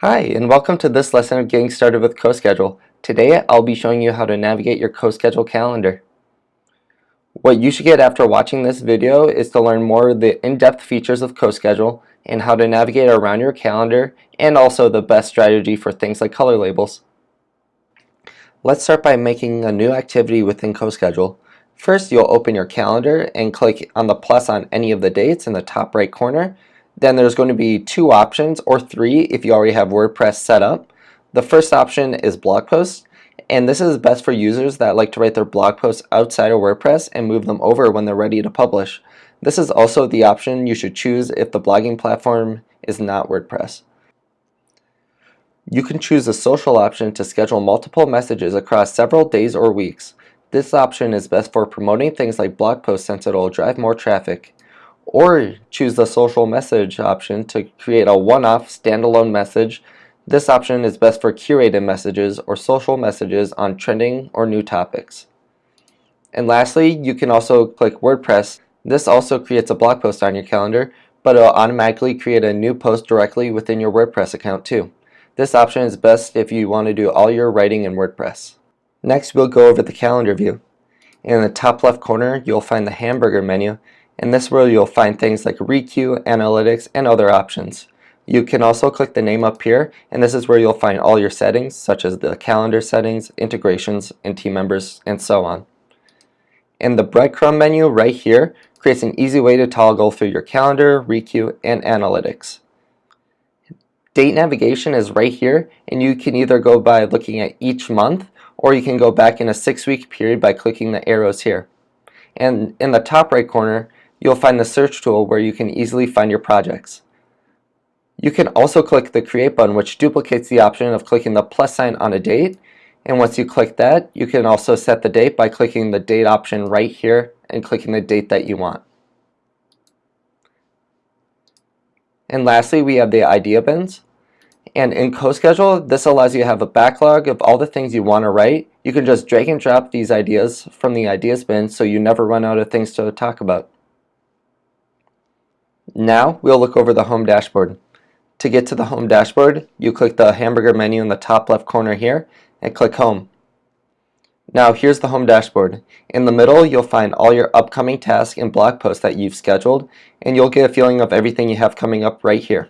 Hi, and welcome to this lesson of Getting Started with CoSchedule. Today, I'll be showing you how to navigate your CoSchedule calendar. What you should get after watching this video is to learn more of the in-depth features of CoSchedule and how to navigate around your calendar, and also the best strategy for things like color labels. Let's start by making a new activity within CoSchedule. First, you'll open your calendar and click on the plus on any of the dates in the top right corner. Then there's going to be two options, or three if you already have WordPress set up. The first option is blog posts, and this is best for users that like to write their blog posts outside of WordPress and move them over when they're ready to publish. This is also the option you should choose if the blogging platform is not WordPress. You can choose the social option to schedule multiple messages across several days or weeks. This option is best for promoting things like blog posts since it will drive more traffic. Or choose the social message option to create a one-off standalone message. This option is best for curated messages or social messages on trending or new topics. And lastly, you can also click WordPress. This also creates a blog post on your calendar, but it will automatically create a new post directly within your WordPress account too. This option is best if you want to do all your writing in WordPress. Next, we'll go over the calendar view. In the top left corner, you'll find the hamburger menu. In this where you'll find things like requeue, analytics, and other options. You can also click the name up here, and this is where you'll find all your settings, such as the calendar settings, integrations, and team members, and so on. And the breadcrumb menu right here creates an easy way to toggle through your calendar, requeue, and analytics. Date navigation is right here, and you can either go by looking at each month, or you can go back in a 6-week period by clicking the arrows here. And in the top right corner, you'll find the search tool where you can easily find your projects. You can also click the create button, which duplicates the option of clicking the plus sign on a date. And once you click that, you can also set the date by clicking the date option right here and clicking the date that you want. And lastly, we have the idea bins. And in CoSchedule, this allows you to have a backlog of all the things you want to write. You can just drag and drop these ideas from the ideas bin so you never run out of things to talk about. Now we'll look over the home dashboard. To get to the home dashboard, you click the hamburger menu in the top left corner here and click home. Now here's the home dashboard. In the middle, you'll find all your upcoming tasks and blog posts that you've scheduled, and you'll get a feeling of everything you have coming up right here.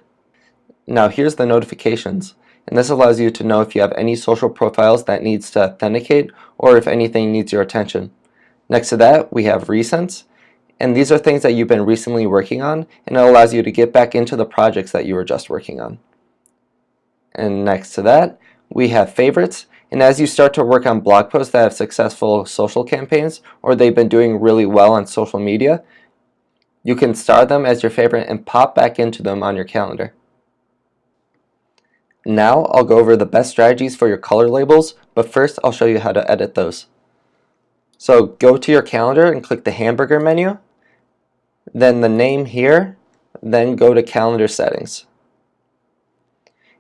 Now here's the notifications, and this allows you to know if you have any social profiles that needs to authenticate or if anything needs your attention. Next to that, we have recents, and these are things that you've been recently working on, and it allows you to get back into the projects that you were just working on. And next to that, we have favorites, and as you start to work on blog posts that have successful social campaigns or they've been doing really well on social media, you can star them as your favorite and pop back into them on your calendar. Now I'll go over the best strategies for your color labels, but first I'll show you how to edit those. So go to your calendar and click the hamburger menu, then the name here, then go to calendar settings.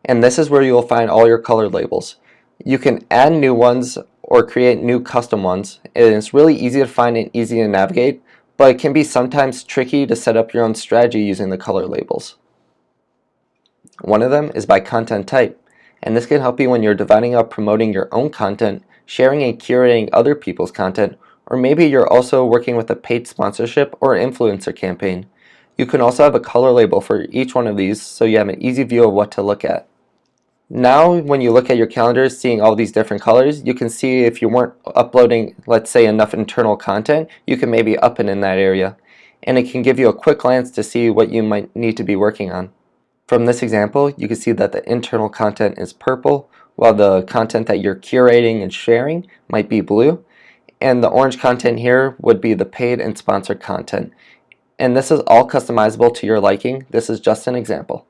And this is where you'll find all your color labels. You can add new ones or create new custom ones, and it's really easy to find and easy to navigate, but it can be sometimes tricky to set up your own strategy using the color labels. One of them is by content type, and this can help you when you're dividing up promoting your own content, sharing and curating other people's content, or maybe you're also working with a paid sponsorship or influencer campaign. You can also have a color label for each one of these so you have an easy view of what to look at. Now when you look at your calendar seeing all these different colors, you can see if you weren't uploading, let's say, enough internal content, you can maybe up it in that area. And it can give you a quick glance to see what you might need to be working on. From this example, you can see that the internal content is purple, while the content that you're curating and sharing might be blue. And the orange content here would be the paid and sponsored content. And this is all customizable to your liking. This is just an example.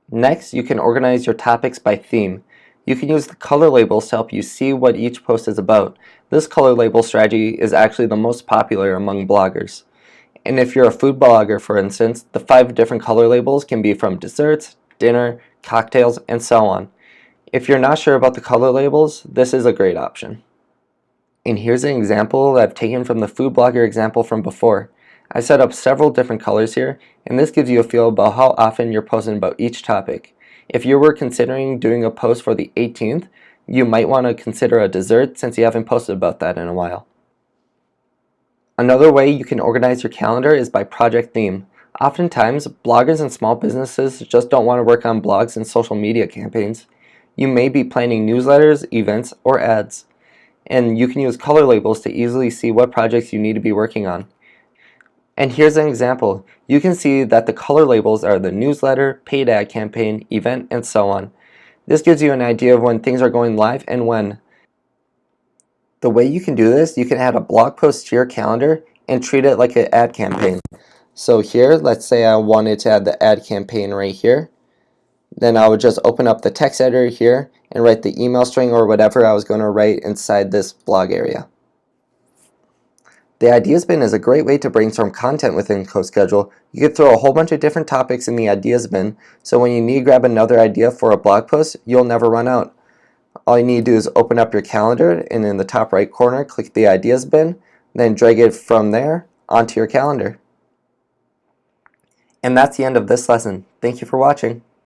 Next, you can organize your topics by theme. You can use the color labels to help you see what each post is about. This color label strategy is actually the most popular among bloggers. And if you're a food blogger, for instance, the 5 different color labels can be from desserts, dinner, cocktails, and so on. If you're not sure about the color labels, this is a great option. And here's an example that I've taken from the food blogger example from before. I set up several different colors here, and this gives you a feel about how often you're posting about each topic. If you were considering doing a post for the 18th, you might want to consider a dessert since you haven't posted about that in a while. Another way you can organize your calendar is by project theme. Oftentimes, bloggers and small businesses just don't want to work on blogs and social media campaigns. You may be planning newsletters, events, or ads, and you can use color labels to easily see what projects you need to be working on. And here's an example. You can see that the color labels are the newsletter, paid ad campaign, event, and so on. This gives you an idea of when things are going live and when. The way you can do this, you can add a blog post to your calendar and treat it like an ad campaign. So here, let's say I wanted to add the ad campaign right here. Then I would just open up the text editor here and write the email string or whatever I was going to write inside this blog area. The Ideas bin is a great way to brainstorm content within CoSchedule. You could throw a whole bunch of different topics in the Ideas bin, so when you need to grab another idea for a blog post, you'll never run out. All you need to do is open up your calendar, and in the top right corner, click the Ideas bin, then drag it from there onto your calendar. And that's the end of this lesson. Thank you for watching.